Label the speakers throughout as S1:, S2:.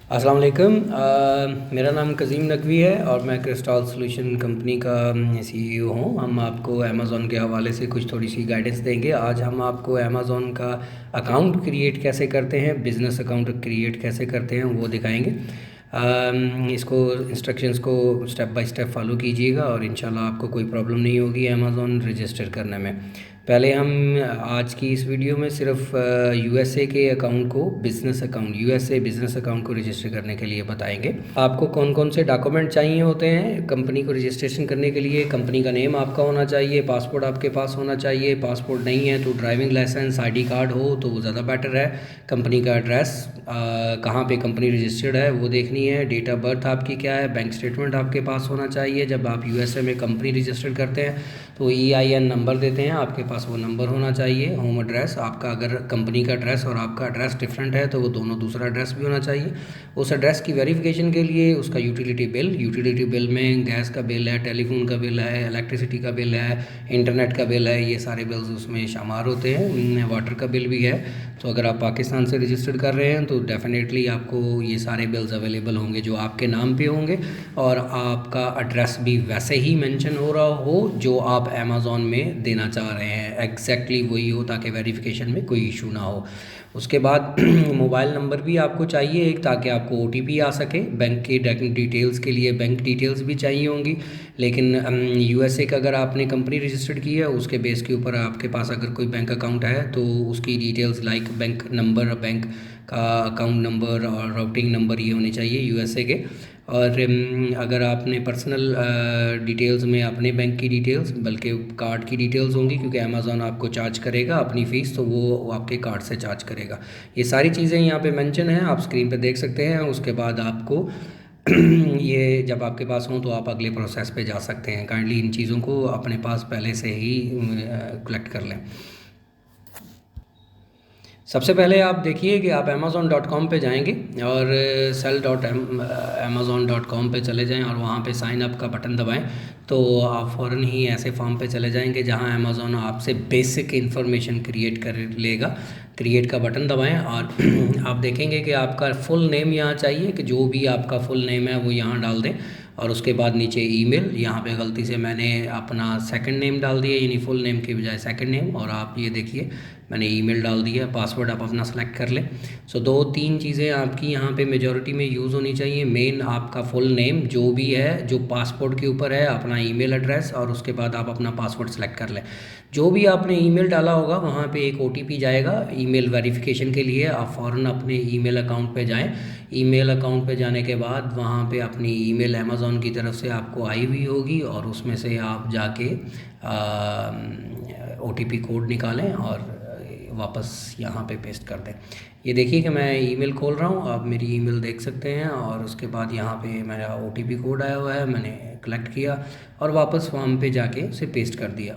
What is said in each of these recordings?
S1: अस्सलाम वालेकुम। मेरा नाम कज़ीम नकवी है और मैं क्रिस्टल सॉल्यूशन कंपनी का सीईओ हूँ। हम आपको अमेज़ॉन के हवाले से कुछ थोड़ी सी गाइडेंस देंगे। आज हम आपको अमेज़ॉन का अकाउंट क्रिएट कैसे करते हैं, बिज़नेस अकाउंट क्रिएट कैसे करते हैं वो दिखाएंगे। इसको इंस्ट्रक्शंस को स्टेप बाय स्टेप फॉलो कीजिएगा और इंशाल्लाह आपको कोई प्रॉब्लम नहीं होगी अमेज़ॉन रजिस्टर करने में। पहले हम आज की इस वीडियो में सिर्फ यूएसए के अकाउंट को यूएसए बिज़नेस अकाउंट को रजिस्टर करने के लिए बताएंगे। आपको कौन कौन से डॉक्यूमेंट चाहिए होते हैं कंपनी को रजिस्ट्रेशन करने के लिए। कंपनी का नेम आपका होना चाहिए, पासपोर्ट आपके पास होना चाहिए, पासपोर्ट नहीं है तो ड्राइविंग लाइसेंस, आईडी कार्ड हो तो वो ज़्यादा बेटर है। कंपनी का एड्रेस, कहाँ पे कंपनी रजिस्टर्ड है वो देखनी है। डेट ऑफ बर्थ आपकी क्या है, बैंक स्टेटमेंट आपके पास होना चाहिए। जब आप यूएसए में कंपनी रजिस्टर करते हैं तो EIN नंबर देते हैं, आपके पास वो नंबर होना चाहिए। होम एड्रेस आपका, अगर कंपनी का एड्रेस और आपका एड्रेस डिफरेंट है तो वो दोनों दूसरा एड्रेस भी होना चाहिए। उस एड्रेस की वेरिफिकेशन के लिए उसका यूटिलिटी बिल में गैस का बिल है, टेलीफोन का बिल है, इलेक्ट्रिसिटी का बिल है, इंटरनेट का बिल है, ये सारे बिल्स उसमें शामिल होते हैं। वाटर का बिल भी है। तो अगर आप पाकिस्तान से रजिस्टर्ड कर रहे हैं तो डेफिनेटली आपको ये सारे बिल्स अवेलेबल होंगे जो आपके नाम पे होंगे और आपका एड्रेस भी वैसे ही मेंशन हो रहा हो जो आप अमेज़ॉन में देना चाह रहे हैं, एग्जैक्टली वही हो ताकि वेरिफिकेशन में कोई इशू ना हो। उसके बाद मोबाइल नंबर भी आपको चाहिए एक, ताकि आपको OTP आ सके। बैंक के डिटेल्स के लिए बैंक डिटेल्स भी चाहिए होंगी। लेकिन यूएसए का अगर आपने कंपनी रजिस्टर्ड की है उसके बेस के ऊपर आपके पास अगर कोई बैंक अकाउंट है तो उसकी details like bank number, bank का अकाउंट नंबर और राउटिंग नंबर ये होने चाहिए यूएसए के। और अगर आपने पर्सनल डिटेल्स में अपने बैंक की डिटेल्स, बल्कि कार्ड की डिटेल्स होंगी क्योंकि अमेज़ॉन आपको चार्ज करेगा अपनी फ़ीस, तो वो आपके कार्ड से चार्ज करेगा। ये सारी चीज़ें यहाँ पे मेंशन हैं, आप स्क्रीन पे देख सकते हैं। उसके बाद आपको ये जब आपके पास हो तो आप अगले प्रोसेस पे जा सकते हैं। काइंडली इन चीज़ों को अपने पास पहले से ही कलेक्ट कर लें। सबसे पहले आप देखिए कि आप amazon.com पे जाएंगे और sell.amazon.com पे चले जाएं और वहाँ पे साइन अप का बटन दबाएं तो आप फ़ौरन ही ऐसे फॉर्म पे चले जाएंगे जहाँ अमेज़ॉन आपसे बेसिक इन्फॉर्मेशन क्रिएट कर लेगा। क्रिएट का बटन दबाएं और आप देखेंगे कि आपका फुल नेम यहाँ चाहिए कि जो भी आपका फुल नेम है वो यहाँ डाल दें। और उसके बाद नीचे ईमेल, यहाँ पे गलती से मैंने अपना सेकंड नेम डाल दिया, यानी फुल नेम के बजाय सेकंड नेम, और आप ये देखिए मैंने ईमेल डाल दिया। पासवर्ड आप अपना सेलेक्ट कर लें। सो 2-3 चीज़ें आपकी यहाँ पे मेजॉरिटी में यूज़ होनी चाहिए। मेन आपका फुल नेम जो भी है, जो पासपोर्ट के ऊपर है, अपना ईमेल एड्रेस, और उसके बाद आप अपना पासवर्ड सेलेक्ट कर लें। जो भी आपने ईमेल डाला होगा वहाँ पे एक OTP जाएगा ईमेल वेरिफिकेशन के लिए। आप फ़ौरन अपने ईमेल अकाउंट पे जाएं। ईमेल अकाउंट पे जाने के बाद वहाँ पे अपनी ईमेल अमेज़ॉन की तरफ से आपको आई हुई होगी और उसमें से आप जाके OTP कोड निकालें और वापस यहाँ पे पेस्ट कर दें। ये देखिए कि मैं ईमेल खोल रहा हूँ, आप मेरी ईमेल देख सकते हैं। और उसके बाद यहाँ पे मेरा OTP कोड आया हुआ है, मैंने कलेक्ट किया और वापस फॉर्म पे जाके उसे पेस्ट कर दिया।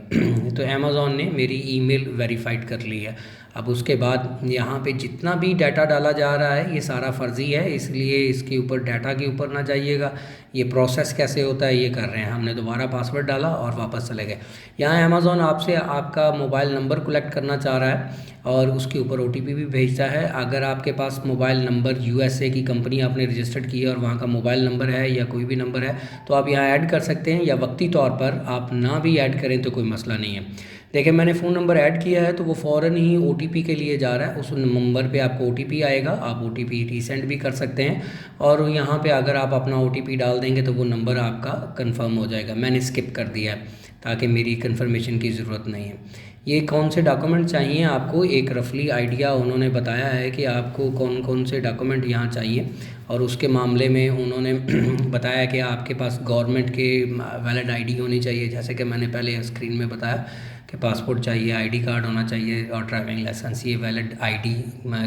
S1: तो अमेज़ॉन ने मेरी ईमेल वेरीफाइड कर ली है। अब उसके बाद यहाँ पे जितना भी डाटा डाला जा रहा है ये सारा फ़र्ज़ी है, इसलिए इसके ऊपर डाटा के ऊपर ना जाइएगा। ये प्रोसेस कैसे होता है ये कर रहे हैं। हमने दोबारा पासवर्ड डाला और वापस चले गए। यहाँ अमेज़ॉन आपसे आपका मोबाइल नंबर कलेक्ट करना चाह रहा है और उसके ऊपर OTP भी भेजता है। अगर आपके पास मोबाइल नंबर यूएसए की कंपनी आपने रजिस्टर्ड की है और वहाँ का मोबाइल नंबर है या कोई भी नंबर है तो आप यहाँ ऐड कर सकते हैं, या वक्ती तौर पर आप ना भी ऐड करें तो कोई मसला नहीं है। देखिए मैंने फ़ोन नंबर ऐड किया है तो वो फ़ौरन ही OTP के लिए जा रहा है। उस नंबर पे आपको OTP आएगा, आप OTP रीसेंड भी कर सकते हैं और यहाँ पे अगर आप अपना OTP डाल देंगे तो वो नंबर आपका कंफर्म हो जाएगा। मैंने स्किप कर दिया है ताकि मेरी कंफर्मेशन की ज़रूरत नहीं है। ये कौन से डॉक्यूमेंट चाहिए आपको, एक रफली आइडिया उन्होंने बताया है कि आपको कौन कौन से डॉक्यूमेंट यहाँ चाहिए। और उसके मामले में उन्होंने बताया कि आपके पास गवर्नमेंट के वैलिड ID होनी चाहिए, जैसे कि मैंने पहले स्क्रीन में बताया कि पासपोर्ट चाहिए, ID कार्ड होना चाहिए और ड्राइविंग लाइसेंस। ये वैलिड ID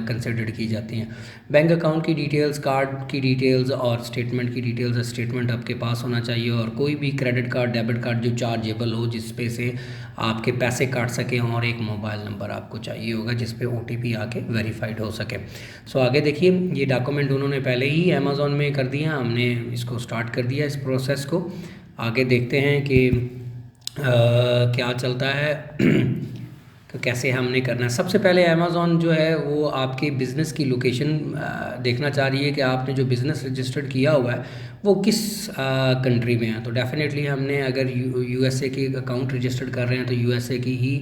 S1: कंसिडर्ड की जाती हैं। बैंक अकाउंट की डिटेल्स, कार्ड की डिटेल्स और स्टेटमेंट की डिटेल्स, स्टेटमेंट आपके पास होना चाहिए। और कोई भी क्रेडिट कार्ड, डेबिट कार्ड जो चार्जेबल हो, जिस पे से आपके पैसे काट सकें, और एक मोबाइल नंबर आपको चाहिए होगा जिस पे OTP आके वेरीफाइड हो सके। सो आगे देखिए, ये डॉक्यूमेंट उन्होंने पहले ही अमेज़ॉन में कर दिया, हमने इसको स्टार्ट कर दिया इस प्रोसेस को। आगे देखते हैं कि क्या चलता है। तो कैसे हमने करना है, सबसे पहले अमेज़ॉन जो है वो आपके बिज़नेस की लोकेशन देखना चाह रही है कि आपने जो बिज़नेस रजिस्टर्ड किया हुआ है वो किस कंट्री में है। तो डेफिनेटली हमने अगर यूएसए की अकाउंट रजिस्टर्ड कर रहे हैं तो यूएसए की ही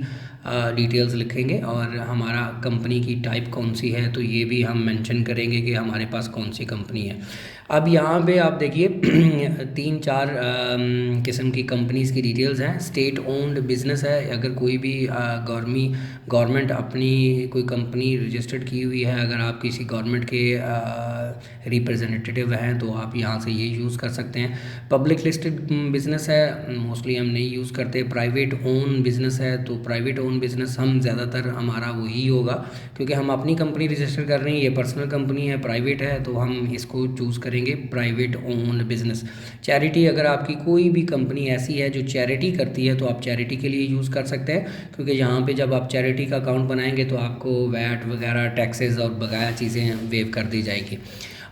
S1: डिटेल्स लिखेंगे, और हमारा कंपनी की टाइप कौन सी है तो ये भी हम मेंशन करेंगे कि हमारे पास कौन सी कंपनी है। अब यहाँ पे आप देखिए 3-4 किस्म की कंपनीज़ की डिटेल्स हैं। स्टेट ओन्ड बिज़नेस है, अगर कोई भी गवर्नमेंट अपनी कोई कंपनी रजिस्टर्ड की हुई है, अगर आप किसी गवर्नमेंट के रिप्रेजेंटेटिव हैं तो आप यहाँ से ये यूज़ कर सकते हैं। पब्लिक लिस्टेड बिज़नेस है, मोस्टली हम नहीं यूज़ करते। प्राइवेट ओन बिज़नेस है, तो प्राइवेट ओन बिज़नेस हम ज़्यादातर हमारा वही होगा, क्योंकि हम अपनी कंपनी रजिस्टर कर रहे हैं, ये पर्सनल कंपनी है, प्राइवेट है, तो हम इसको चूज़ करेंगे प्राइवेट ओन बिज़नेस। चैरिटी, अगर आपकी कोई भी कंपनी ऐसी है जो चैरिटी करती है तो आप चैरिटी के लिए यूज़ कर सकते हैं, क्योंकि यहाँ पे जब आप चैरिटी का अकाउंट बनाएंगे तो आपको वैट वगैरह टैक्सेस और बकाया चीज़ें वेव कर दी जाएगी।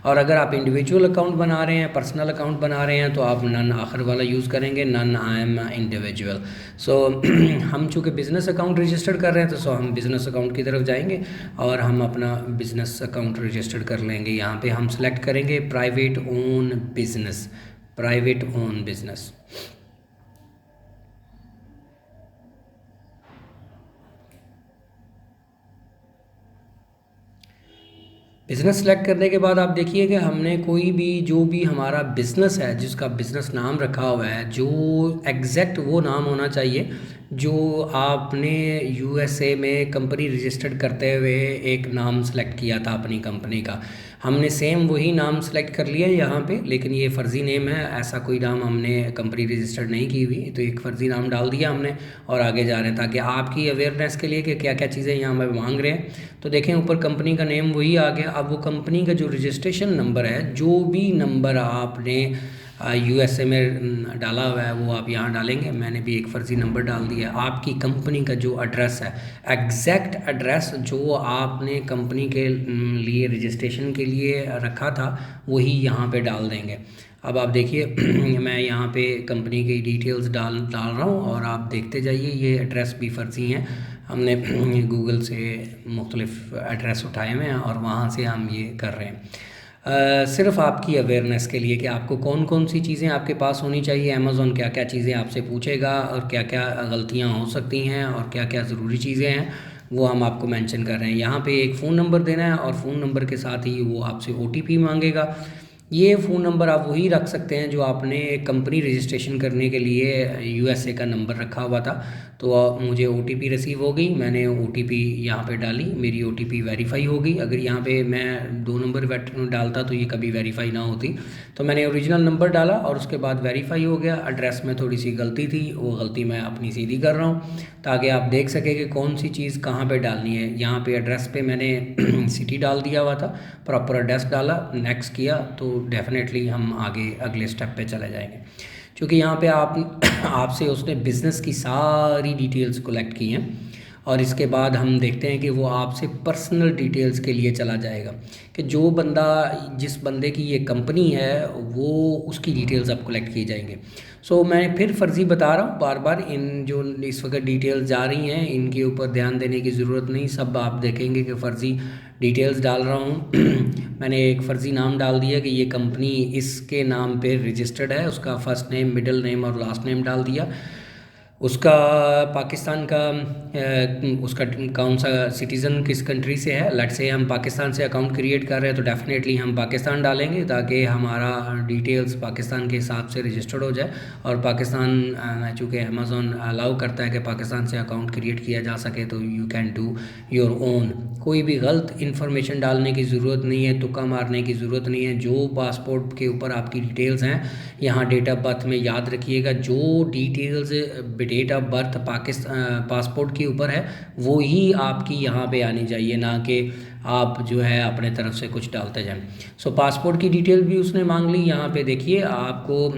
S1: और अगर आप इंडिविजुअल अकाउंट बना रहे हैं, पर्सनल अकाउंट बना रहे हैं, तो आप नन आखिर वाला यूज़ करेंगे, नन आई एम इंडिविजुअल। सो हम चूँकि बिज़नेस अकाउंट रजिस्टर्ड कर रहे हैं तो हम बिज़नेस अकाउंट की तरफ जाएंगे और हम अपना बिज़नेस अकाउंट रजिस्टर्ड कर लेंगे। यहाँ पे हम सेलेक्ट करेंगे private own business, private own business. Business select करने के बाद आप देखिए कि हमने कोई भी जो भी हमारा बिज़नेस है जिसका बिज़नेस नाम रखा हुआ है, जो एग्जैक्ट वो नाम होना चाहिए जो आपने यूएसए में कंपनी रजिस्टर्ड करते हुए एक नाम सेलेक्ट किया था अपनी कंपनी का। हमने सेम वही नाम सेलेक्ट कर लिया यहाँ पे, लेकिन ये फ़र्ज़ी नेम है, ऐसा कोई नाम हमने कंपनी रजिस्टर्ड नहीं की हुई, तो एक फ़र्ज़ी नाम डाल दिया हमने और आगे जा रहे हैं, ताकि आपकी अवेयरनेस के लिए कि क्या क्या चीज़ें यहाँ पे मांग रहे हैं। तो देखें ऊपर कंपनी का नेम वही आ गया। अब वो कंपनी का जो रजिस्ट्रेशन नंबर है, जो भी नंबर आपने यूएसए में डाला हुआ है वो आप यहाँ डालेंगे। मैंने भी एक फ़र्ज़ी नंबर डाल दिया। आपकी कंपनी का जो एड्रेस है, एग्जैक्ट एड्रेस जो आपने कंपनी के लिए रजिस्ट्रेशन के लिए रखा था वही यहाँ पे डाल देंगे। अब आप देखिए मैं यहाँ पे कंपनी की डिटेल्स डाल रहा हूँ और आप देखते जाइए, ये एड्रेस भी फ़र्ज़ी हैं। हमने गूगल से मुख्तलिफ़ एड्रेस उठाए हुए हैं और वहाँ से हम ये कर रहे हैं। सिर्फ आपकी अवेयरनेस के लिए कि आपको कौन कौन सी चीज़ें आपके पास होनी चाहिए, अमेज़ॉन क्या क्या चीज़ें आपसे पूछेगा और क्या क्या गलतियाँ हो सकती हैं और क्या क्या ज़रूरी चीज़ें हैं, वो हम आपको मेंशन कर रहे हैं। यहाँ पे एक फ़ोन नंबर देना है और फ़ोन नंबर के साथ ही वो आपसे ओटीपी मांगेगा। ये फ़ोन नंबर आप वही रख सकते हैं जो आपने कंपनी रजिस्ट्रेशन करने के लिए यूएसए का नंबर रखा हुआ था। तो मुझे ओटीपी रिसीव हो गई, मैंने ओटीपी यहाँ पे डाली, मेरी ओटीपी वेरीफाई हो गई। अगर यहाँ पे मैं 2 नंबर डालता तो ये कभी वेरीफाई ना होती, तो मैंने ओरिजिनल नंबर डाला और उसके बाद वेरीफाई हो गया। एड्रेस में थोड़ी सी गलती थी, वो गलती मैं अपनी सीधी कर रहा हूँ ताकि आप देख सकें कि कौन सी चीज़ कहाँ पे डालनी है। यहाँ पे एड्रेस पे मैंने सिटी डाल दिया हुआ था, प्रॉपर एड्रेस डाला, नेक्स्ट किया, तो डेफिनेटली हम आगे अगले स्टेप पे चले जाएंगे। क्योंकि यहाँ पे आपसे उसने बिज़नेस की सारी डिटेल्स कलेक्ट की हैं और इसके बाद हम देखते हैं कि वो आपसे पर्सनल डिटेल्स के लिए चला जाएगा कि जो बंदा, जिस बंदे की ये कंपनी है वो उसकी डिटेल्स अब कलेक्ट की जाएंगे। सो मैं फिर फ़र्ज़ी बता रहा हूँ बार बार, इन जो इस वक्त डिटेल्स जा रही हैं इनके ऊपर ध्यान देने की ज़रूरत नहीं। सब आप देखेंगे कि फ़र्ज़ी डिटेल्स डाल रहा हूँ मैंने एक फ़र्ज़ी नाम डाल दिया कि ये कंपनी इसके नाम पे रजिस्टर्ड है, उसका फ़र्स्ट नेम, मिडिल नेम और लास्ट नेम डाल दिया। उसका पाकिस्तान का उसका कौन सा सिटीज़न किस कंट्री से है, लेट्स से हम पाकिस्तान से अकाउंट क्रिएट कर रहे हैं तो डेफिनेटली हम पाकिस्तान डालेंगे ताकि हमारा डिटेल्स पाकिस्तान के हिसाब से रजिस्टर्ड हो जाए। और पाकिस्तान चूँकि अमेज़ॉन अलाउ करता है कि पाकिस्तान से अकाउंट क्रिएट किया जा सके, तो you can do your own. कोई भी गलत इन्फॉर्मेशन डालने की ज़रूरत नहीं है, तुक्का मारने की ज़रूरत नहीं है। जो पासपोर्ट के ऊपर आपकी डिटेल्स हैं, यहाँ डेट ऑफ बर्थ में याद रखिएगा जो details date of birth passport के ऊपर है वो ही आपकी यहाँ पे आनी चाहिए, ना कि आप जो है अपने तरफ से कुछ डालते जाएं। सो पासपोर्ट की डिटेल भी उसने मांग ली। यहाँ पे देखिए आपको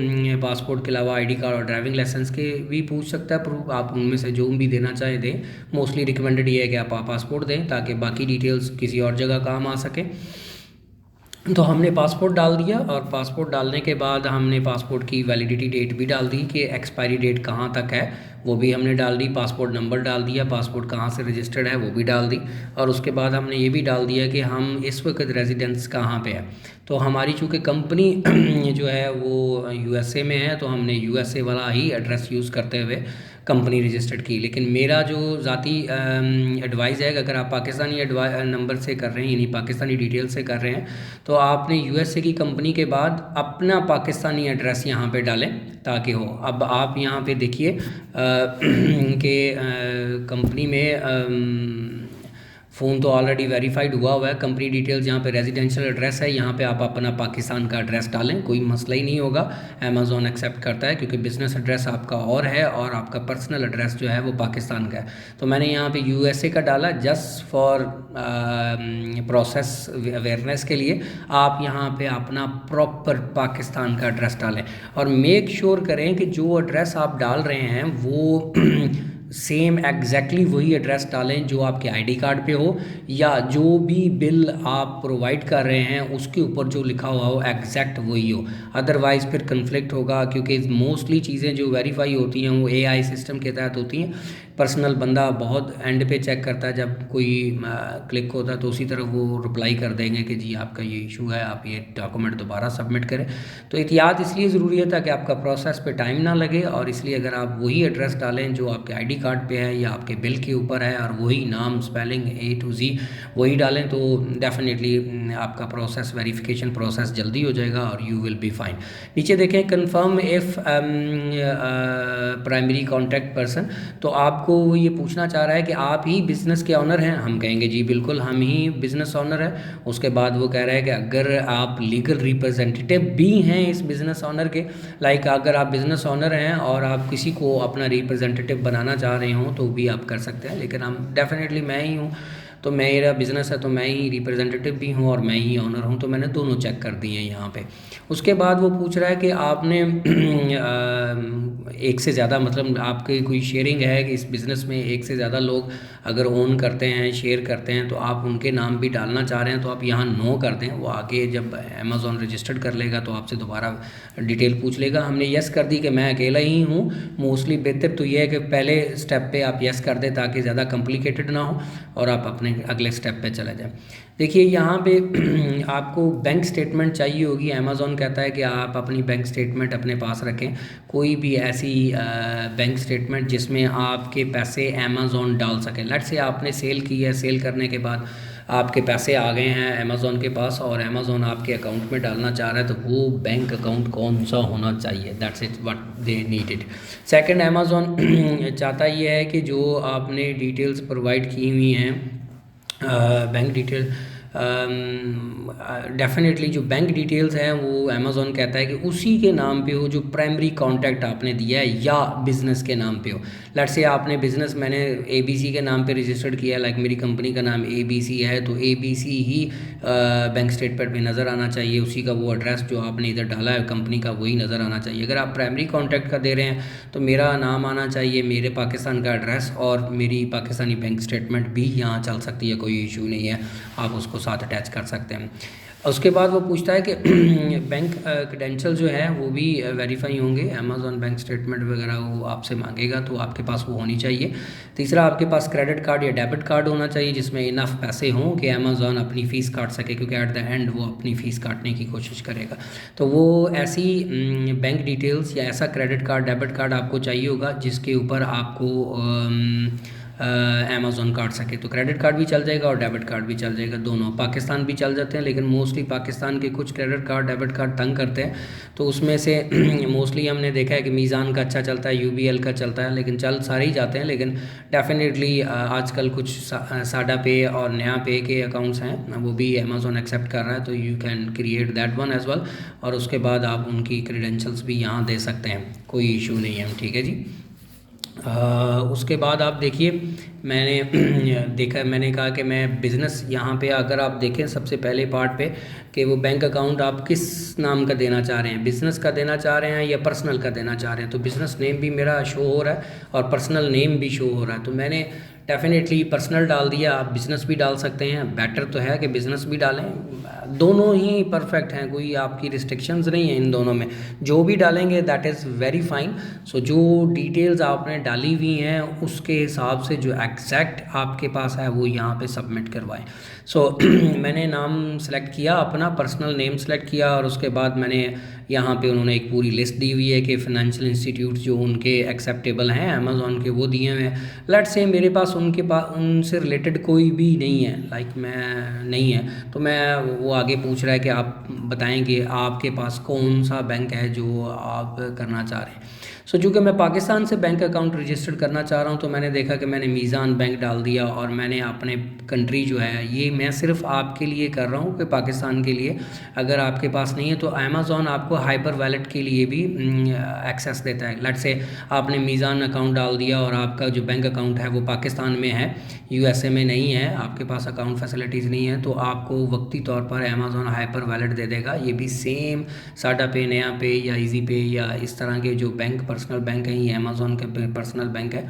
S1: पासपोर्ट के अलावा आईडी कार्ड और ड्राइविंग लाइसेंस के भी पूछ सकता है प्रूफ, आप उनमें से जो भी देना चाहें दें। मोस्टली रिकमेंडेड ये है कि आप पासपोर्ट दें ताकि बाकी डिटेल्स किसी और जगह काम आ सके। तो हमने पासपोर्ट डाल दिया और पासपोर्ट डालने के बाद हमने पासपोर्ट की वैलिडिटी डेट भी डाल दी कि एक्सपायरी डेट कहाँ तक है, वो भी हमने डाल दी। पासपोर्ट नंबर डाल दिया, पासपोर्ट कहाँ से रजिस्टर्ड है वो भी डाल दी। और उसके बाद हमने ये भी डाल दिया कि हम इस वक्त रेजिडेंस कहाँ पे है। तो हमारी चूँकि कंपनी जो है वो यूएसए में है, तो हमने यूएसए वाला ही एड्रेस यूज़ करते हुए कंपनी रजिस्टर्ड की। लेकिन मेरा जो ज़ाती एडवाइस है कि अगर आप पाकिस्तानी नंबर से कर रहे हैं, यानी पाकिस्तानी डिटेल से कर रहे हैं, तो आपने यूएसए की कंपनी के बाद अपना पाकिस्तानी एड्रेस यहाँ पे डालें ताकि हो। अब आप यहाँ पे देखिए कि कंपनी में फ़ोन तो ऑलरेडी वेरीफाइड हुआ है। कंपनी डिटेल्स यहाँ पे रेजिडेंशियल एड्रेस है, यहाँ पे आप अपना पाकिस्तान का एड्रेस डालें, कोई मसला ही नहीं होगा। अमेज़ॉन एक्सेप्ट करता है क्योंकि बिज़नेस एड्रेस आपका और है और आपका पर्सनल एड्रेस जो है वो पाकिस्तान का है। तो मैंने यहाँ पे यूएसए का डाला जस्ट फॉर प्रोसेस अवेयरनेस के लिए। आप यहाँ पे अपना प्रॉपर पाकिस्तान का एड्रेस डालें और मेक श्योर करें कि जो एड्रेस आप डाल रहे हैं वो सेम एग्जैक्टली वही एड्रेस डालें जो आपके आईडी कार्ड पे हो, या जो भी बिल आप प्रोवाइड कर रहे हैं उसके ऊपर जो लिखा हुआ हो एग्जैक्ट वही हो। अदरवाइज़ फिर कन्फ्लिक्ट होगा, क्योंकि मोस्टली चीज़ें जो वेरीफाई होती हैं वो एआई सिस्टम के तहत होती हैं। पर्सनल बंदा बहुत एंड पे चेक करता है, जब कोई क्लिक होता है तो उसी तरफ वो रिप्लाई कर देंगे कि जी आपका ये इशू है, आप ये डॉक्यूमेंट दोबारा सबमिट करें। तो एहतियात इसलिए ज़रूरी है ताकि आपका प्रोसेस पे टाइम ना लगे, और इसलिए अगर आप वही एड्रेस डालें जो आपके आईडी कार्ड पे है या आपके बिल के ऊपर है, और वही नाम स्पेलिंग A to Z वही डालें, तो डेफिनेटली आपका प्रोसेस वेरिफिकेशन प्रोसेस जल्दी हो जाएगा और यू विल बी फाइन। नीचे देखें confirm if primary contact person, तो आपको वो ये पूछना चाह रहा है कि आप ही बिज़नेस के ऑनर हैं। हम कहेंगे जी बिल्कुल हम ही बिज़नेस ऑनर हैं। उसके बाद वो कह रहा है कि अगर आप लीगल रिप्रेजेंटेटिव भी हैं इस बिज़नेस ऑनर के, लाइक अगर आप बिज़नेस ऑनर हैं और आप किसी को अपना रिप्रेजेंटेटिव बनाना चाह रहे हों तो भी आप कर सकते हैं, लेकिन हम डेफिनेटली मैं ही हूँ, तो मेरा बिज़नेस है तो मैं ही रिप्रेजेंटेटिव भी हूँ और मैं ही ऑनर हूँ, तो मैंने दोनों चेक कर दिए हैं यहाँ पे। उसके बाद वो पूछ रहा है कि आपने एक से ज़्यादा, मतलब आपकी कोई शेयरिंग है कि इस बिज़नेस में एक से ज़्यादा लोग अगर ओन करते हैं, शेयर करते हैं, तो आप उनके नाम भी डालना चाह रहे हैं तो आप यहाँ नो कर दें। वो आगे जब अमेज़ॉन रजिस्टर्ड कर लेगा तो आपसे दोबारा डिटेल पूछ लेगा। हमने येस कर दी कि मैं अकेला ही हूँ। मोस्टली बेहतर तो ये है कि पहले स्टेप पे आप येस कर दें ताकि ज़्यादा कॉम्प्लिकेटेड ना हो और आप अपने अगले स्टेप पे चले जाएं। देखिए यहाँ पे आपको बैंक स्टेटमेंट चाहिए होगी। अमेज़ॉन कहता है कि आप अपनी बैंक स्टेटमेंट अपने पास रखें, कोई भी ऐसी बैंक स्टेटमेंट जिसमें आपके पैसे अमेज़ॉन डाल सके। लेट्स से आपने सेल की है, सेल करने के बाद आपके पैसे आ गए हैं अमेज़ॉन के पास और अमेज़ॉन आपके अकाउंट में डालना चाह रहा है, तो वो बैंक अकाउंट कौन सा होना चाहिए, that's it what they needed. Second, Amazon चाहता ये है कि जो आपने डिटेल्स प्रोवाइड की हुई हैं बैंक डिटेल, डेफिनेटली जो बैंक डिटेल्स हैं वो अमेज़ॉन कहता है कि उसी के नाम पे हो जो प्राइमरी कांटेक्ट आपने दिया है या बिज़नेस के नाम पे हो। लेट्स से आपने बिज़नेस मैंने ABC के नाम पे रजिस्टर्ड किया है, लाइक मेरी कंपनी का नाम ABC है, तो ABC ही बैंक स्टेटमेंट पे नज़र आना चाहिए, उसी का वो एड्रेस जो आपने इधर डाला है कंपनी का वही नज़र आना चाहिए। अगर आप प्राइमरी कांटेक्ट का दे रहे हैं तो मेरा नाम आना चाहिए, मेरे पाकिस्तान का एड्रेस और मेरी पाकिस्तानी बैंक स्टेटमेंट भी यहाँ चल सकती है, कोई इशू नहीं है, आप उसको साथ अटैच कर सकते हैं। उसके बाद वो पूछता है कि बैंक क्रेडेंशियल जो है वो भी वेरीफाई होंगे, अमेज़ॉन बैंक स्टेटमेंट वगैरह वो आपसे मांगेगा तो आपके पास वो होनी चाहिए। तीसरा, आपके पास क्रेडिट कार्ड या डेबिट कार्ड होना चाहिए जिसमें इनफ पैसे हों कि अमेज़ॉन अपनी फ़ीस काट सके, क्योंकि एट द एंड वो अपनी फ़ीस काटने की कोशिश करेगा। तो वो ऐसी बैंक डिटेल्स या ऐसा क्रेडिट कार्ड डेबिट कार्ड आपको चाहिए होगा जिसके ऊपर आपको अमेज़ॉन काट सके। तो क्रेडिट कार्ड भी चल जाएगा और डेबिट कार्ड भी चल जाएगा, दोनों। पाकिस्तान भी चल जाते हैं, लेकिन मोस्टली पाकिस्तान के कुछ क्रेडिट कार्ड डेबिट कार्ड तंग करते हैं, तो उसमें से मोस्टली हमने देखा है कि मीज़ान का अच्छा चलता है, UBL का चलता है, लेकिन चल सारे ही जाते हैं। लेकिन डेफिनेटली आजकल कुछ साडा पे और नया पे के अकाउंट्स हैं वो भी अमेज़ॉन एक्सेप्ट कर रहा है, तो you can create that one as well, और उसके बाद आप उनकी क्रेडेंशियल्स भी यहाँ दे सकते हैं, कोई इशू नहीं है, ठीक है जी। उसके बाद आप देखिए, मैंने कहा कि मैं बिज़नेस यहाँ पे अगर आप देखें सबसे पहले पार्ट पे कि वो बैंक अकाउंट आप किस नाम का देना चाह रहे हैं, बिज़नेस का देना चाह रहे हैं या पर्सनल का देना चाह रहे हैं। तो बिज़नेस नेम भी मेरा शो हो रहा है और पर्सनल नेम भी शो हो रहा है, तो मैंने डेफिनेटली पर्सनल डाल दिया, आप बिज़नेस भी डाल सकते हैं, बेटर तो है कि बिज़नेस भी डालें, दोनों ही परफेक्ट हैं, कोई आपकी रिस्ट्रिक्शंस नहीं है इन दोनों में, जो भी डालेंगे दैट इज़ वेरी फाइन। सो जो डिटेल्स आपने डाली हुई हैं उसके हिसाब से जो एग्जैक्ट आपके पास है वो यहाँ पे सबमिट करवाएं। सो मैंने नाम सेलेक्ट किया, अपना पर्सनल नेम सेलेक्ट किया, और उसके बाद मैंने यहाँ पे उन्होंने एक पूरी लिस्ट दी हुई है कि फाइनेंशियल इंस्टीट्यूट जो उनके एक्सेप्टेबल हैं अमेज़ॉन के, वो दिए हुए हैं। लेट्स से मेरे पास उनसे रिलेटेड कोई भी नहीं है, लाइक मैं नहीं है, तो मैं वो आगे पूछ रहा है कि आप बताएंगे आपके पास कौन सा बैंक है जो आप करना चाह रहे हैं। सो चूँकि मैं पाकिस्तान से बैंक अकाउंट रजिस्टर करना चाह रहा हूँ, तो मैंने देखा कि मैंने मीज़ान बैंक डाल दिया, और मैंने अपने कंट्री जो है, ये मैं सिर्फ आपके लिए कर रहा हूँ कि पाकिस्तान के लिए, अगर आपके पास नहीं है तो अमेज़ॉन आपको हाइपर वैलेट के लिए भी एक्सेस देता है। लेट्स से आपने मीज़ान अकाउंट डाल दिया और आपका जो बैंक अकाउंट है वो पाकिस्तान में है, यूएसए में नहीं है, आपके पास अकाउंट फैसिलिटीज़ नहीं है, तो आपको वक्ती तौर पर अमेज़ॉन हाइपर वैलेट दे देगा। ये भी सेम साडा पे, नया पे या इजी पे या इस तरह के जो बैंक पर्सनल बैंक हैं, ये अमेज़ॉन के पर्सनल बैंक है,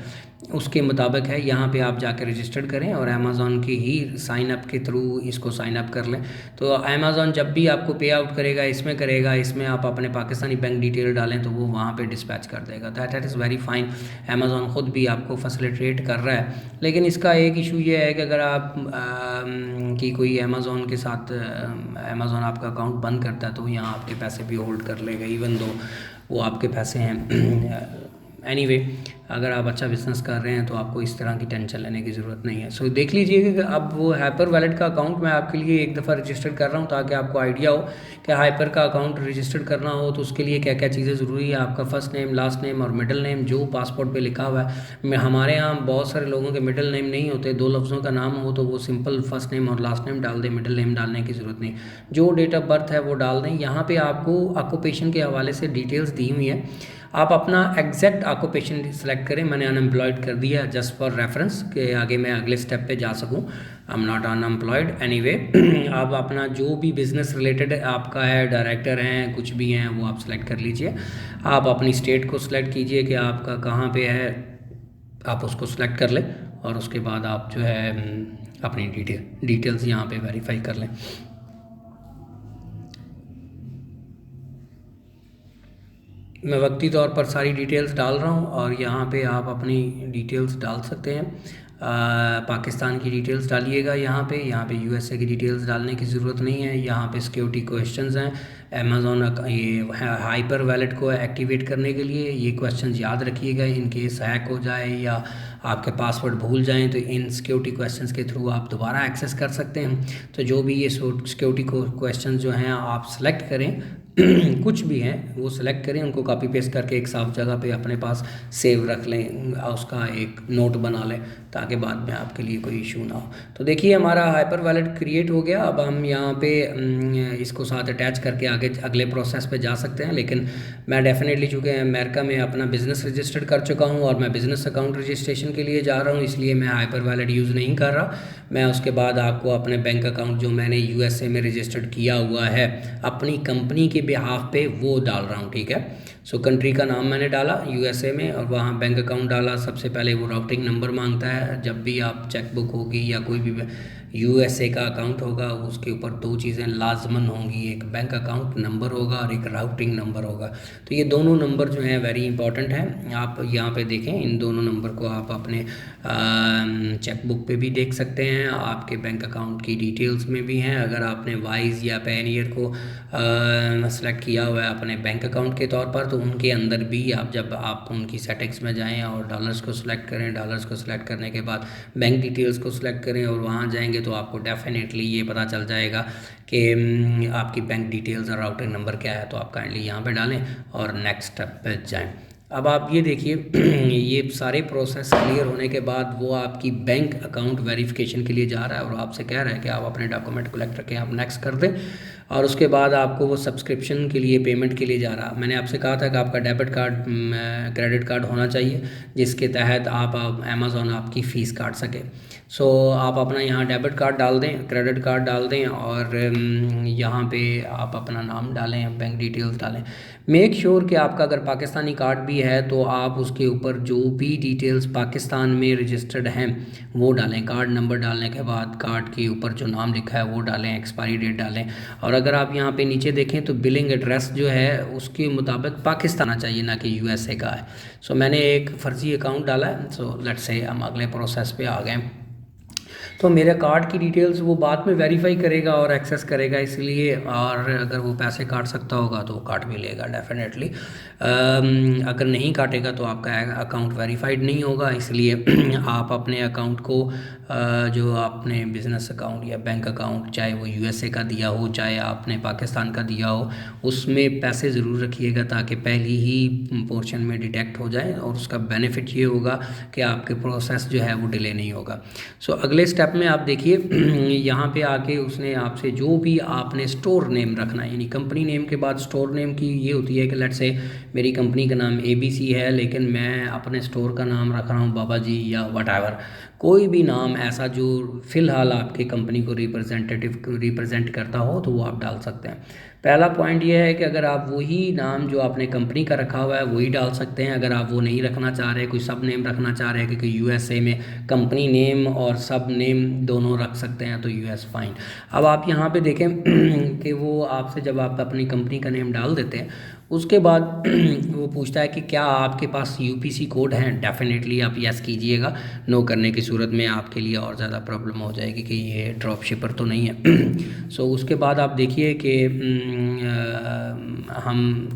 S1: उसके मुताबिक है। यहाँ पे आप जाकर रजिस्टर्ड करें और अमेज़ॉन के ही साइन अप के थ्रू इसको साइन अप कर लें, तो अमेज़ॉन जब भी आपको पे आउट करेगा इसमें आप अपने पाकिस्तानी बैंक डिटेल डालें तो वो वहाँ पे डिस्पैच कर देगा। That is very fine, Amazon ख़ुद भी आपको फैसिलिटेट कर रहा है। लेकिन इसका एक इशू ये है कि अगर आप कि कोई अमेज़ॉन के साथ अमेज़ॉन आपका अकाउंट बंद करता है तो यहाँ आपके पैसे भी होल्ड कर लेगा, इवन दो वो आपके पैसे हैं। एनीवे, अगर आप अच्छा बिजनेस कर रहे हैं तो आपको इस तरह की टेंशन लेने की ज़रूरत नहीं है। सो देख लीजिए कि अब वो हाइपर वैलेट का अकाउंट मैं आपके लिए एक दफ़ा रजिस्टर कर रहा हूँ, ताकि आपको आइडिया हो कि हाइपर का अकाउंट रजिस्टर करना हो तो उसके लिए क्या क्या चीज़ें ज़रूरी है। आपका फर्स्ट नेम, लास्ट नेम और मिडिल नेम जो पासपोर्ट पे लिखा हुआ है। हमारे यहाँ बहुत सारे लोगों के मिडिल नेम नहीं होते, 2 लफ्ज़ों का नाम हो तो वो सिंपल फर्स्ट नेम और लास्ट नेम डाल दें, मिडिल नेम डालने की ज़रूरत नहीं। जो डेट ऑफ बर्थ है वो डाल दें। यहाँ पर आपको ऑक्यूपेशन के हवाले से डिटेल्स दी हुई है, आप अपना एग्जैक्ट ऑक्यूपेशन सेलेक्ट करें। मैंने अनएम्प्लॉयड कर दिया जस्ट फॉर रेफरेंस के आगे मैं अगले स्टेप पे जा सकूं। I am not unemployed anyway. आप अपना जो भी बिज़नेस रिलेटेड आपका है, डायरेक्टर हैं, कुछ भी हैं, वो आप सेलेक्ट कर लीजिए। आप अपनी स्टेट को सिलेक्ट कीजिए कि आपका कहाँ पे है, आप उसको सिलेक्ट कर लें, और उसके बाद आप जो है अपनी डिटेल्स यहाँ पे वेरीफाई कर लें। मैं वक्ती तौर पर सारी डिटेल्स डाल रहा हूँ, और यहाँ पे आप अपनी डिटेल्स डाल सकते हैं। पाकिस्तान की डिटेल्स डालिएगा यहाँ पे यूएसए की डिटेल्स डालने की ज़रूरत नहीं है। यहाँ पे सिक्योरिटी क्वेश्चंस हैं, अमेज़ॉन ये हाइपर वैलेट को एक्टिवेट करने के लिए ये क्वेश्चंस याद रखिएगा। इन केस हैक हो जाए या आपके पासवर्ड भूल जाएं तो इन सिक्योरिटी क्वेश्चंस के थ्रू आप दोबारा एक्सेस कर सकते हैं। तो जो भी ये सिक्योरिटी क्वेश्चंस जो हैं आप सेलेक्ट करें, कुछ भी हैं वो सिलेक्ट करें, उनको कॉपी पेस्ट करके एक साफ जगह पे अपने पास सेव रख लें, उसका एक नोट बना लें, ताकि बाद में आपके लिए कोई इशू ना हो। तो देखिए हमारा हाइपर वैलेट क्रिएट हो गया। अब हम यहाँ पे इसको साथ अटैच करके आगे अगले प्रोसेस पे जा सकते हैं। लेकिन मैं डेफिनेटली चूँकि अमेरिका में अपना बिज़नेस रजिस्टर्ड कर चुका हूँ और मैं बिज़नेस अकाउंट रजिस्ट्रेशन के लिए जा रहा हूँ, इसलिए मैं हाइपर वैलेट यूज़ नहीं कर रहा। मैं उसके बाद आपको अपने बैंक अकाउंट जो मैंने यूएसए में रजिस्टर्ड किया हुआ है अपनी कंपनी के बिहाफ पे वो डाल रहा हूँ, ठीक है। सो कंट्री का नाम मैंने डाला यूएसए में, और वहाँ बैंक अकाउंट डाला। सबसे पहले वो राउटिंग नंबर मांगता है। जब भी आप चेकबुक होगी या कोई भी यूएसए का अकाउंट होगा, उसके ऊपर 2 चीज़ें लाजमन होंगी, एक बैंक अकाउंट नंबर होगा और एक राउटिंग नंबर होगा। तो ये दोनों नंबर जो हैं वेरी इंपॉर्टेंट हैं। आप यहाँ पे देखें, इन दोनों नंबर को आप अपने चेकबुक पे भी देख सकते हैं, आपके बैंक अकाउंट की डिटेल्स में भी हैं। अगर आपने वाइज या पैनियर को सेलेक्ट किया हुआ है अपने बैंक अकाउंट के तौर पर, तो उनके अंदर भी जब आप उनकी सेटिंग्स में जाएँ और डॉलर्स को सिलेक्ट करें, डॉलर्स को सिलेक्ट करने के बाद बैंक डिटेल्स को सिलेक्ट करें और वहाँ जाएंगे तो आपको डेफिनेटली ये पता चल जाएगा कि आपकी बैंक डिटेल्स और राउटिंग नंबर क्या है। तो आप काइंडली यहाँ पे डालें और नेक्स्ट स्टेप पे जाएं। अब आप ये देखिए ये सारे प्रोसेस क्लियर होने के बाद वो आपकी बैंक अकाउंट वेरिफिकेशन के लिए जा रहा है और आपसे कह रहा है कि आप अपने डॉक्यूमेंट कलेक्ट करके आप नेक्स्ट कर दें, और उसके बाद आपको वो सब्सक्रिप्शन के लिए पेमेंट के लिए जा रहा। मैंने आपसे कहा था कि आपका डेबिट कार्ड क्रेडिट कार्ड होना चाहिए जिसके तहत आप अमेज़ॉन आपकी फ़ीस काट सके। सो आप अपना यहाँ डेबिट कार्ड डाल दें, क्रेडिट कार्ड डाल दें और यहाँ पे आप अपना नाम डालें, बैंक डिटेल्स डालें। मेक श्योर कि आपका अगर पाकिस्तानी कार्ड भी है तो आप उसके ऊपर जो भी डिटेल्स पाकिस्तान में रजिस्टर्ड हैं वो डालें। कार्ड नंबर डालने के बाद कार्ड के ऊपर जो नाम लिखा है वो डालें, एक्सपायरी डेट डालें। और अगर आप यहाँ पे नीचे देखें तो बिलिंग एड्रेस जो है उसके मुताबिक पाकिस्तान आना चाहिए, ना कि यूएसए का है। सो मैंने एक फ़र्ज़ी अकाउंट डाला है। सो लेट्स से हम अगले प्रोसेस पे आ गए। तो मेरे कार्ड की डिटेल्स वो बाद में वेरीफाई करेगा और एक्सेस करेगा, इसलिए और अगर वो पैसे काट सकता होगा तो वो काट भी लेगा डेफिनेटली। अगर नहीं काटेगा तो आपका अकाउंट वेरीफाइड नहीं होगा, इसलिए आप अपने अकाउंट को जो आपने बिज़नेस अकाउंट या बैंक अकाउंट, चाहे वो यूएसए का दिया हो चाहे आपने पाकिस्तान का दिया हो, उसमें पैसे ज़रूर रखिएगा ताकि पहली ही पोर्शन में डिटेक्ट हो जाए और उसका बेनिफिट ये होगा कि आपके प्रोसेस जो है वो डिले नहीं होगा। सो अगले स्टेप में आप देखिए यहाँ पे आके उसने आपसे जो भी आपने स्टोर नेम रखना है, यानी कंपनी नेम के बाद स्टोर नेम की ये होती है कि लेट्स से मेरी कंपनी का नाम ABC है लेकिन मैं अपने स्टोर का नाम रख रहा हूँ बाबा जी या वटएवर, कोई भी नाम ऐसा जो फ़िलहाल आपकी कंपनी को रिप्रेजेंट करता हो तो वो आप डाल सकते हैं। पहला पॉइंट ये है कि अगर आप वही नाम जो आपने कंपनी का रखा हुआ है वही डाल सकते हैं। अगर आप वो नहीं रखना चाह रहे, कोई सब नेम रखना चाह रहे हैं, क्योंकि यूएसए में कंपनी नेम और सब नेम दोनों रख सकते हैं, तो यूएस फाइन। अब आप यहाँ पे देखें कि वो आपसे जब आप अपनी कंपनी का नेम डाल देते हैं उसके बाद वो पूछता है कि क्या आपके पास यूपीसी कोड है। डेफिनेटली आप यस कीजिएगा, नो करने की सूरत में आपके लिए और ज़्यादा प्रॉब्लम हो जाएगी कि ये ड्रॉप शिपर तो नहीं है। सो उसके बाद आप देखिए कि हम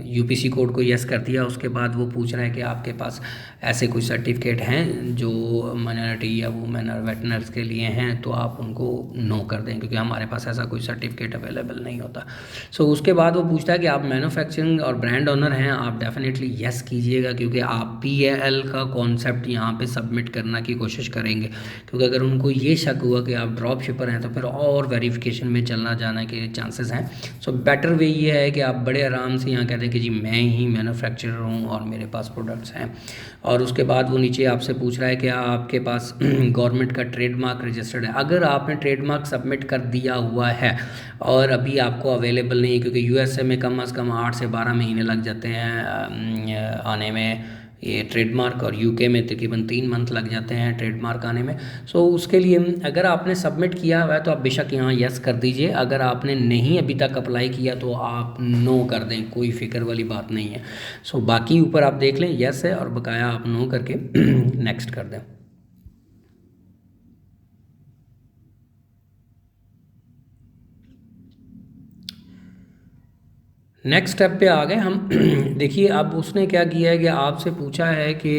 S1: यूपीसी कोड को यस कर दिया। उसके बाद वो पूछ रहा है कि आपके पास ऐसे कोई सर्टिफिकेट हैं जो माइनॉरिटी या वुमेन और वेटनर्स के लिए हैं, तो आप उनको नो कर दें क्योंकि हमारे पास ऐसा कोई सर्टिफिकेट अवेलेबल नहीं होता। सो उसके बाद वो पूछता है कि आप मैन्युफैक्चरिंग और ब्रांड ओनर हैं। आप डेफिनेटली यस कीजिएगा क्योंकि आप PAL का कॉन्सेप्ट यहाँ पे सबमिट करने की कोशिश करेंगे, क्योंकि अगर उनको ये शक हुआ कि आप ड्रॉप शिपर हैं तो फिर और वेरिफिकेशन में चलना जाने के चांसेस हैं। सो बेटर वे ये है कि आप बड़े आराम से यहाँ कहते हैं कि जी मैं ही मैन्युफैक्चरर हूँ और मेरे पास प्रोडक्ट्स हैं। और उसके बाद वो नीचे आपसे पूछ रहा है कि आपके पास गवर्नमेंट का ट्रेडमार्क रजिस्टर्ड है। अगर आपने ट्रेडमार्क सबमिट कर दिया हुआ है और अभी आपको अवेलेबल नहीं है, क्योंकि यूएसए में कम से कम 8 से 12 महीने लग जाते हैं आने में ये ट्रेडमार्क, और यूके में तकरीबन 3 मंथ लग जाते हैं ट्रेडमार्क आने में। सो उसके लिए अगर आपने सबमिट किया हुआ है तो आप बेशक यहाँ यस कर दीजिए। अगर आपने नहीं अभी तक अप्लाई किया तो आप नो कर दें, कोई फ़िक्र वाली बात नहीं है। सो बाकी ऊपर आप देख लें यस है और बकाया आप नो करके नेक्स्ट कर दें। नेक्स्ट स्टेप पे आ गए हम। देखिए अब उसने क्या किया है कि आपसे पूछा है कि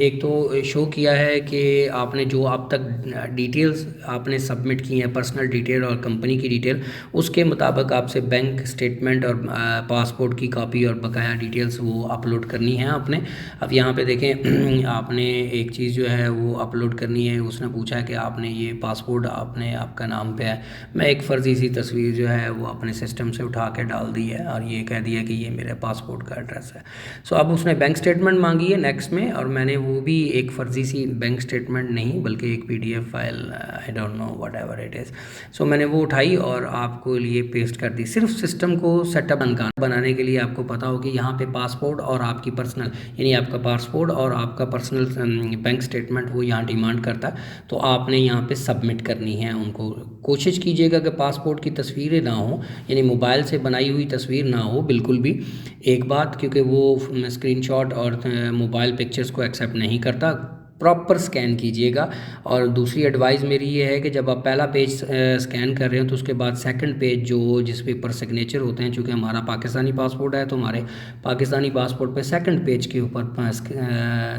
S1: एक तो शो किया है कि आपने जो अब तक डिटेल्स आपने सबमिट की हैं, पर्सनल डिटेल और कंपनी की डिटेल, उसके मुताबिक आपसे बैंक स्टेटमेंट और पासपोर्ट की कॉपी और बकाया डिटेल्स वो अपलोड करनी है आपने। अब यहाँ पे देखें आपने एक चीज़ जो है वो अपलोड करनी है। उसने पूछा है कि आपने ये पासपोर्ट आपने आपका नाम पे है। मैं एक फ़र्ज़ी सी तस्वीर जो है वो अपने सिस्टम से उठा के डाल दी है और ये कह दिया कि ये मेरे पासपोर्ट का एड्रेस है। सो अब उसने बैंक स्टेटमेंट मांगी है नेक्स्ट में, और मैंने वो भी एक फ़र्ज़ी सी बैंक स्टेटमेंट नहीं बल्कि एक PDF file, I don't know whatever it is. So मैंने वो उठाई और आपको लिए पेस्ट कर दी। सिर्फ सिस्टम को सेटअप बनाने के लिए आपको पता हो कि यहाँ पे पासपोर्ट और आपकी पर्सनल, यानी आपका पासपोर्ट और आपका पर्सनल बैंक स्टेटमेंट वो यहाँ डिमांड करता है, तो आपने यहाँ पे सबमिट करनी है उनको। कोशिश कीजिएगा कि पासपोर्ट की तस्वीरें ना हो, यानी मोबाइल से बनाई हुई तस्वीर ना हो बिल्कुल भी। एक बात, क्योंकि वो स्क्रीनशॉट और मोबाइल पिक्चर्स को एक्सेप्ट नहीं करता। प्रॉपर स्कैन कीजिएगा। और दूसरी एडवाइस मेरी ये है कि जब आप पहला पेज स्कैन कर रहे हो तो उसके बाद सेकंड पेज जो जिस पे ऊपर सिग्नेचर होते हैं, चूँकि हमारा पाकिस्तानी पासपोर्ट है तो हमारे पाकिस्तानी पासपोर्ट पे सेकंड पेज के ऊपर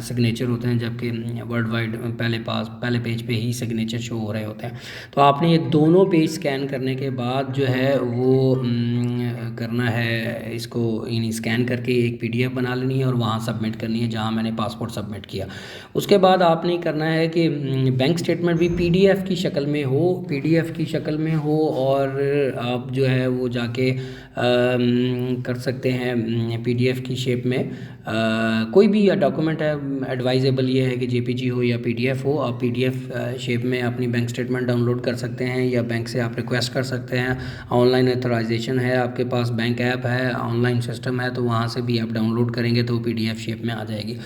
S1: सिग्नेचर होते हैं, जबकि वर्ल्ड वाइड पहले पेज पे ही सिग्नेचर शो हो रहे होते हैं। तो आपने ये दोनों पेज स्कैन करने के बाद जो है वो करना है, इसको यानी स्कैन करके एक PDF बना लेनी है और वहाँ सबमिट करनी है जहाँ मैंने पासपोर्ट सबमिट किया। उसके बाद आपने करना है कि बैंक स्टेटमेंट भी पीडीएफ की शक्ल में हो, पीडीएफ की शक्ल में हो, और आप जो है वो जाके कर सकते हैं पीडीएफ की शेप में। कोई भी डॉक्यूमेंट है, एडवाइजेबल ये है कि जेपीजी हो या पीडीएफ हो। आप पीडीएफ शेप में अपनी बैंक स्टेटमेंट डाउनलोड कर सकते हैं या बैंक से आप रिक्वेस्ट कर सकते हैं। ऑनलाइन ऑथराइजेशन है आपके पास, बैंक ऐप है, ऑनलाइन सिस्टम है, तो वहाँ से भी आप डाउनलोड करेंगे तो पीडीएफ शेप में आ जाएगी।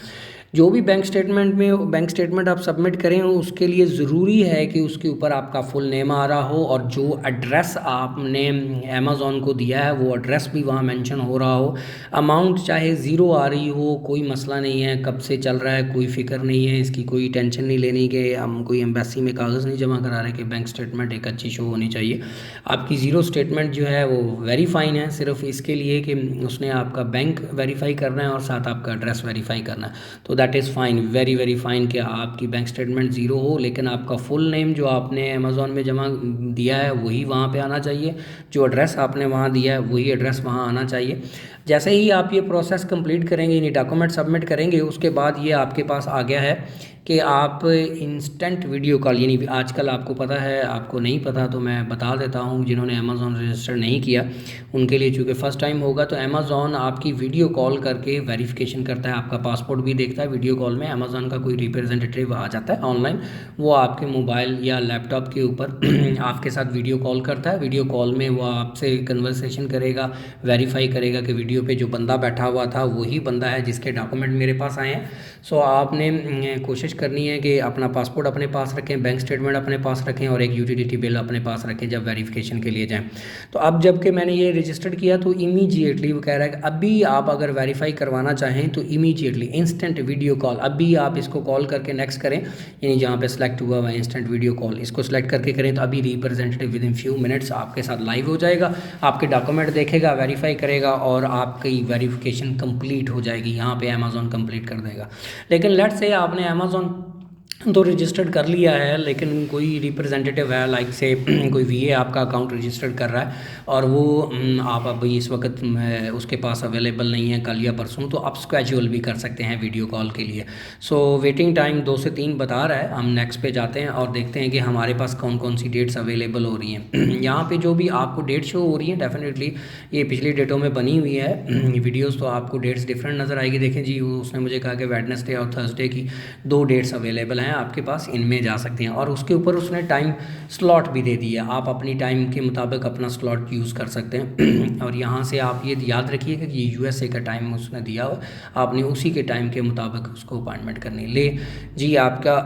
S1: जो भी बैंक स्टेटमेंट आप सबमिट करें उसके लिए ज़रूरी है कि उसके ऊपर आपका फुल नेम आ रहा हो, और जो एड्रेस आपने अमेज़ॉन को दिया है वो एड्रेस भी वहाँ मेंशन हो रहा हो। अमाउंट चाहे ज़ीरो आ रही हो, कोई मसला नहीं है, कब से चल रहा है कोई फ़िक्र नहीं है, इसकी कोई टेंशन नहीं लेनी कि हम कोई एम्बेसी में कागज़ नहीं जमा करा रहे, कि बैंक स्टेटमेंट एक अच्छी शो होनी चाहिए। आपकी ज़ीरो स्टेटमेंट जो है वो वेरीफाइन है सिर्फ इसके लिए कि उसने आपका बैंक वेरीफाई करना है और साथ आपका एड्रेस वेरीफाई करना है। तो that is fine, very very fine कि आपकी बैंक स्टेटमेंट ज़ीरो हो, लेकिन आपका फुल नेम जो आपने अमेज़ॉन में जमा दिया है वही वहाँ पे आना चाहिए, जो एड्रेस आपने वहाँ दिया है वही एड्रेस वहाँ आना चाहिए। जैसे ही आप ये प्रोसेस कंप्लीट करेंगे, यानी डॉक्यूमेंट सबमिट करेंगे, उसके बाद ये आपके पास आ गया है कि आप इंस्टेंट वीडियो कॉल, यानी आजकल आपको पता है, आपको नहीं पता तो मैं बता देता हूँ, जिन्होंने अमेज़ॉन रजिस्टर नहीं किया उनके लिए, चूँकि फ़र्स्ट टाइम होगा, तो अमेज़ॉन आपकी वीडियो कॉल करके वेरिफिकेशन करता है, आपका पासपोर्ट भी देखता है वीडियो कॉल में। अमेज़ॉन का कोई रिप्रेजेंटेटिव आ जाता है ऑनलाइन, वो आपके मोबाइल या लैपटॉप के ऊपर आपके साथ वीडियो कॉल करता है। वीडियो कॉल में वो आपसे कन्वर्सेशन करेगा, वेरीफाई करेगा कि वीडियो पे जो बंदा बैठा हुआ था वही बंदा है जिसके डॉक्यूमेंट मेरे पास आए हैं। सो आपने कोशिश करनी है कि अपना पासपोर्ट अपने पास रखें, बैंक स्टेटमेंट अपने पास रखें, और एक यूटिलिटी बिल अपने पास रखें जब वेरिफिकेशन के लिए जाएं। तो अब जबकि मैंने ये रजिस्टर्ड किया तो इमीडिएटली वो कह रहा है कि अभी आप अगर वेरीफाई करवाना चाहें तो इमीडिएटली इंस्टेंट वीडियो कॉल, अभी आप इसको कॉल करके नेक्स्ट करें, यानी जहाँ पे सेलेक्ट हुआ हुआ इंस्टेंट वीडियो कॉल, इसको सेलेक्ट करके करें तो अभी representative with in few minutes आपके साथ लाइव हो जाएगा, आपके डॉक्यूमेंट देखेगा, वेरीफाई करेगा और आपकी वेरिफिकेशन कंप्लीट हो जाएगी। यहाँ पे अमेज़ॉन कंप्लीट कर देगा। लेकिन लेट्स से आपने अमेज़ॉन तो रजिस्टर्ड कर लिया है, लेकिन कोई रिप्रेजेंटेटिव है, लाइक से कोई वीए आपका अकाउंट रजिस्टर्ड कर रहा है और वो आप अभी इस वक्त उसके पास अवेलेबल नहीं है, कल या परसों, तो आप स्केड्यूल भी कर सकते हैं वीडियो कॉल के लिए। सो वेटिंग टाइम 2 से 3 बता रहा है। हम नेक्स्ट पे जाते हैं और देखते हैं कि हमारे पास कौन कौन सी डेट्स अवेलेबल हो रही हैं। यहाँ पे जो भी आपको डेट शो हो रही है, डेफिनेटली ये पिछली डेटों में बनी हुई है वीडियोज़, तो आपको डेट्स डिफरेंट नज़र आएगी। देखें जी, उसने मुझे कहा कि वेडनेसडे और थर्सडे की 2 डेट्स अवेलेबल हैं आपके पास, इनमें जा सकते हैं, और उसके ऊपर उसने टाइम स्लॉट भी दे दिया, आप अपनी टाइम के मुताबिक अपना स्लॉट यूज़ कर सकते हैं। और यहाँ से आप ये याद रखिएगा कि ये यूएसए का टाइम उसने दिया हो, आपने उसी के टाइम के मुताबिक उसको अपॉइंटमेंट करनी ले जी आपका।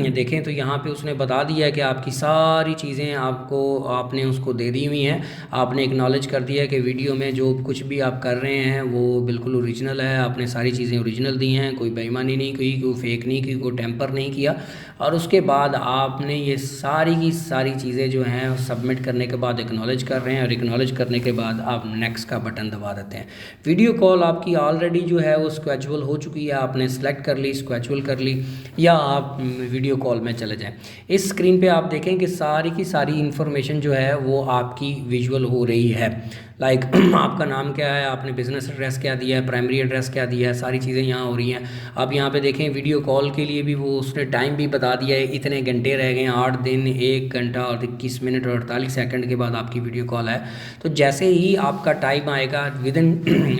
S1: देखें तो यहाँ पे उसने बता दिया कि आपकी सारी चीज़ें आपने उसको दे दी हुई हैं। आपने एक्नॉलेज कर दिया कि वीडियो में जो कुछ भी आप कर रहे हैं वो बिल्कुल ओरिजिनल है, आपने सारी चीज़ें ओरिजिनल दी हैं, कोई बेईमानी नहीं की, कोई फेक नहीं की, कोई टेम्पर नहीं किया। और उसके बाद आपने ये सारी की सारी चीज़ें जो हैं सबमिट करने के बाद एक्नॉलेज कर रहे हैं, और एक्नॉलेज करने के बाद आप नेक्स्ट का बटन दबा देते हैं। वीडियो कॉल आपकी ऑलरेडी जो है वो स्केड्यूल हो चुकी है, आपने सेलेक्ट कर ली, स्केड्यूल कर ली, या आप वीडियो कॉल में चले जाएं। इस स्क्रीन पे आप देखें कि सारी की सारी इन्फॉर्मेशन जो है वो आपकी विजुअल हो रही है। लाइक आपका नाम क्या है, आपने बिज़नेस एड्रेस क्या दिया है, प्राइमरी एड्रेस क्या दिया है, सारी चीज़ें यहाँ हो रही हैं। आप यहाँ पे देखें वीडियो कॉल के लिए भी वो उसने टाइम भी बता दिया है, इतने घंटे रह गए हैं, 8 दिन 1 घंटा और 21 मिनट और 48 सेकंड के बाद आपकी वीडियो कॉल है। तो जैसे ही आपका टाइम आएगा विद इन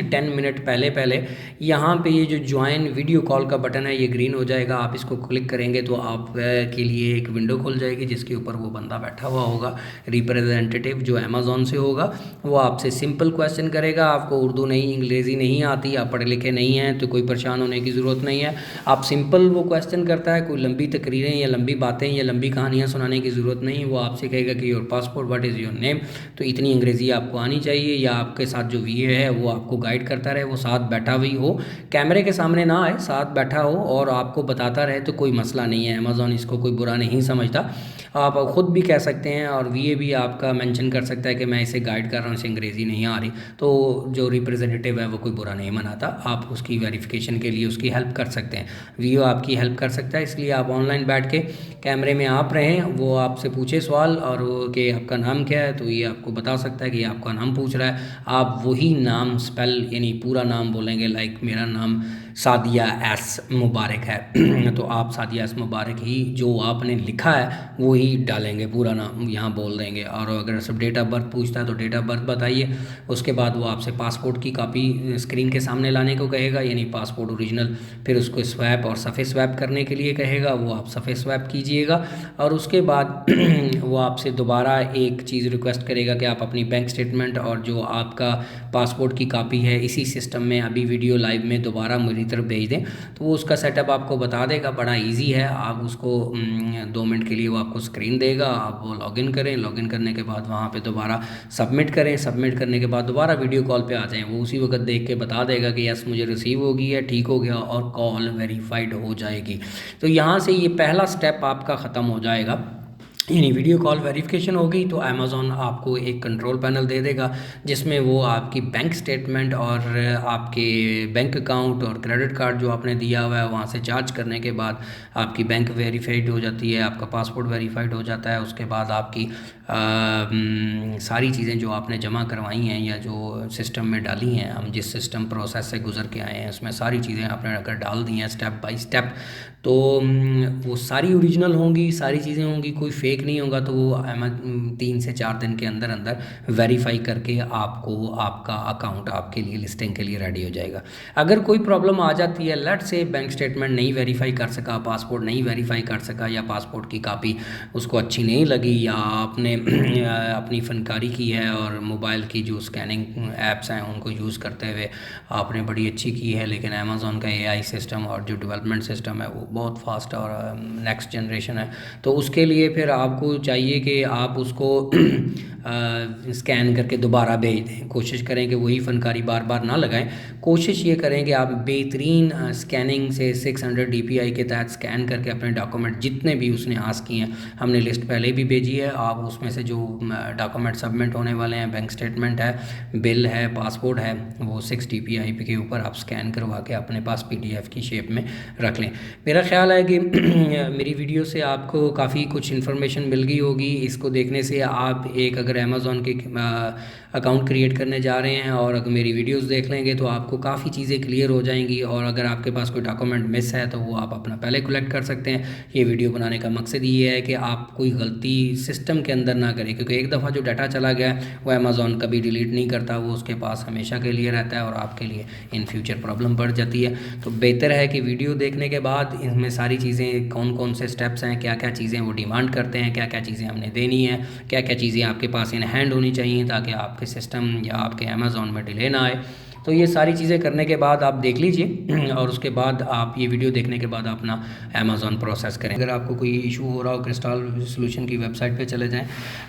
S1: 10 मिनट पहले यहाँ पे ये जो ज्वाइन वीडियो कॉल का बटन है ये ग्रीन हो जाएगा। आप इसको क्लिक करेंगे तो आप के लिए एक विंडो खुल जाएगी जिसके ऊपर वो बंदा बैठा हुआ होगा, रिप्रेजेंटेटिव जो अमेज़ॉन से होगा। वो आपसे सिंपल क्वेश्चन करेगा, आपको उर्दू नहीं, अंग्रेज़ी नहीं आती, आप पढ़े लिखे नहीं हैं तो कोई परेशान होने की ज़रूरत नहीं है। आप सिंपल वो क्वेश्चन करता है, कोई लंबी तकरीरें या लंबी बातें या लंबी कहानियाँ सुनाने की ज़रूरत नहीं। वो आपसे कहेगा कि your passport, what is your name, तो इतनी अंग्रेज़ी आपको आनी चाहिए, या आपके साथ जो वीए है वो आपको गाइड करता रहे, वो साथ बैठा हुई हो, कैमरे के सामने ना आए, साथ बैठा हो और आपको बताता रहे, तो कोई मसला नहीं है। अमेज़ॉन इसको कोई बुरा नहीं समझता। आप ख़ुद भी कह सकते हैं और वीए भी आपका मेंशन कर सकता है कि मैं इसे गाइड कर रहा हूँ, इसे अंग्रेज़ी नहीं आ रही, तो जो रिप्रेजेंटेटिव है वो कोई बुरा नहीं मनाता। आप उसकी वेरिफिकेशन के लिए उसकी हेल्प कर सकते हैं, वीओ आपकी हेल्प कर सकता है। इसलिए आप ऑनलाइन बैठ के कैमरे में आप रहें, वो आपसे पूछे सवाल और वो कि आपका नाम क्या है, तो ये आपको बता सकता है कि आपका नाम पूछ रहा है। आप वही नाम स्पेल यानी पूरा नाम बोलेंगे, लाइक मेरा नाम सादिया एस मुबारक है। तो आप सादिया एस मुबारक ही जो आपने लिखा है वो ही डालेंगे, पूरा नाम यहाँ बोल देंगे। और अगर सब डेट ऑफ बर्थ पूछता है तो डेट ऑफ बर्थ बताइए। उसके बाद वो आपसे पासपोर्ट की कापी स्क्रीन के सामने लाने को कहेगा, यानी पासपोर्ट ओरिजिनल। फिर उसको स्वैप और सफ़े स्वैप करने के लिए कहेगा, वो आप सफ़े स्वैप कीजिएगा। और उसके बाद वो आपसे दोबारा एक चीज़ रिक्वेस्ट करेगा कि आप अपनी बैंक स्टेटमेंट और जो आपका पासपोर्ट की कापी है इसी सिस्टम में अभी वीडियो लाइव में दोबारा मेरी तरफ भेज दें। तो वो उसका सेटअप आपको बता देगा, बड़ा इजी है। आप उसको 2 मिनट के लिए वो आपको स्क्रीन देगा, आप वो लॉगिन करें। लॉगिन करने के बाद वहाँ पे दोबारा सबमिट करें। सबमिट करने के बाद दोबारा वीडियो कॉल पे आ जाएं। वो उसी वक्त देख के बता देगा कि यस मुझे रिसीव हो गई है, ठीक हो गया, और कॉल वेरीफाइड हो जाएगी। तो यहाँ से ये पहला स्टेप आपका ख़त्म हो जाएगा, यानी वीडियो कॉल वेरिफिकेशन हो गई। तो अमेज़ॉन आपको एक कंट्रोल पैनल दे देगा जिसमें वो आपकी बैंक स्टेटमेंट और आपके बैंक अकाउंट और क्रेडिट कार्ड जो आपने दिया हुआ है वहाँ से चार्ज करने के बाद आपकी बैंक वेरीफाइड हो जाती है, आपका पासपोर्ट वेरीफाइड हो जाता है। उसके बाद आपकी सारी चीज़ें जो आपने जमा करवाई हैं या जो सिस्टम में डाली हैं, हम जिस सिस्टम प्रोसेस से गुजर के आए हैं उसमें सारी चीज़ें आपने अगर डाल दी हैं स्टेप बाय स्टेप, तो वो सारी ओरिजिनल होंगी, सारी चीज़ें होंगी, कोई फेक नहीं होगा। तो वो 3 से 4 दिन के अंदर अंदर वेरीफाई करके आपको आपका अकाउंट आपके लिए लिस्टिंग के लिए रेडी हो जाएगा। अगर कोई प्रॉब्लम आ जाती है, लेट से बैंक स्टेटमेंट नहीं वेरीफाई कर सका, पासपोर्ट नहीं वेरीफाई कर सका, या पासपोर्ट की कापी उसको अच्छी नहीं लगी, या आपने अपनी फनकारी की है और मोबाइल की जो स्कैनिंग ऐप्स हैं उनको यूज़ करते हुए आपने बड़ी अच्छी की है, लेकिन अमेज़ॉन का एआई सिस्टम और जो डेवलपमेंट सिस्टम है वो बहुत फास्ट और नेक्स्ट जनरेशन है, तो उसके लिए फिर आपको चाहिए कि आप उसको स्कैन करके दोबारा भेज दें। कोशिश करें कि वही फनकारी बार बार ना लगाएं। कोशिश ये करें कि आप बेहतरीन स्कैनिंग से 600 DPI के तहत स्कैन करके अपने डॉक्यूमेंट जितने भी उसने आस्क किए हैं, हमने लिस्ट पहले भी भेजी है, आप उसमें से जो डॉक्यूमेंट सबमिट होने वाले हैं, बैंक स्टेटमेंट है, बिल है, पासपोर्ट है, वो 6 DPI के ऊपर आप स्कैन करवा के अपने पास PDF की शेप में रख लें। मेरा ख्याल है कि मेरी वीडियो से आपको काफ़ी कुछ इन्फॉर्मेशन मिल गई होगी। इसको देखने से आप एक अगर अमेज़ॉन के अकाउंट क्रिएट करने जा रहे हैं और अगर मेरी वीडियोस देख लेंगे तो आपको काफ़ी चीज़ें क्लियर हो जाएंगी। और अगर आपके पास कोई डॉक्यूमेंट मिस है तो वो आप अपना पहले कलेक्ट कर सकते हैं। ये वीडियो बनाने का मकसद ये है कि आप कोई गलती सिस्टम के अंदर ना करें, क्योंकि एक दफ़ा जो डाटा चला गया है वो अमेज़ॉन कभी डिलीट नहीं करता, वो उसके पास हमेशा के लिए रहता है और आपके लिए इन फ्यूचर प्रॉब्लम बढ़ जाती है। तो बेहतर है कि वीडियो देखने के बाद इनमें सारी चीज़ें कौन कौन से स्टेप्स हैं, क्या क्या चीज़ें वो डिमांड करते हैं, क्या क्या चीज़ें हमने देनी है, क्या क्या चीज़ें आपके पास इन हैंड होनी चाहिए ताकि आपके सिस्टम या आपके अमेज़ॉन में डिले ना आए। तो ये सारी चीज़ें करने के बाद आप देख लीजिए और उसके बाद आप ये वीडियो देखने के बाद अपना अमेज़ॉन प्रोसेस करें। अगर आपको कोई इशू हो रहा हो, क्रिस्टल सॉल्यूशन की वेबसाइट पे चले जाएं,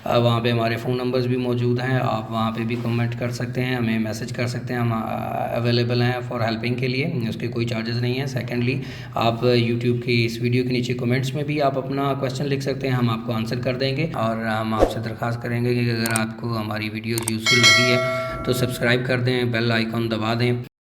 S1: वहाँ पे हमारे फ़ोन नंबर्स भी मौजूद हैं, आप वहाँ पे भी कमेंट कर सकते हैं, हमें मैसेज कर सकते हैं, हम अवेलेबल हैं फॉर हेल्पिंग के लिए, उसके कोई चार्जेस नहीं है। सेकेंडली आप यूट्यूब की इस वीडियो के नीचे कमेंट्स में भी आप अपना क्वेश्चन लिख सकते हैं, हम आपको आंसर कर देंगे। और हम आपसे दरख्वास्त करेंगे कि अगर आपको हमारी वीडियोज़ यूज़फुल लगी है तो सब्सक्राइब कर दें, बेल आइकॉन दबा दें।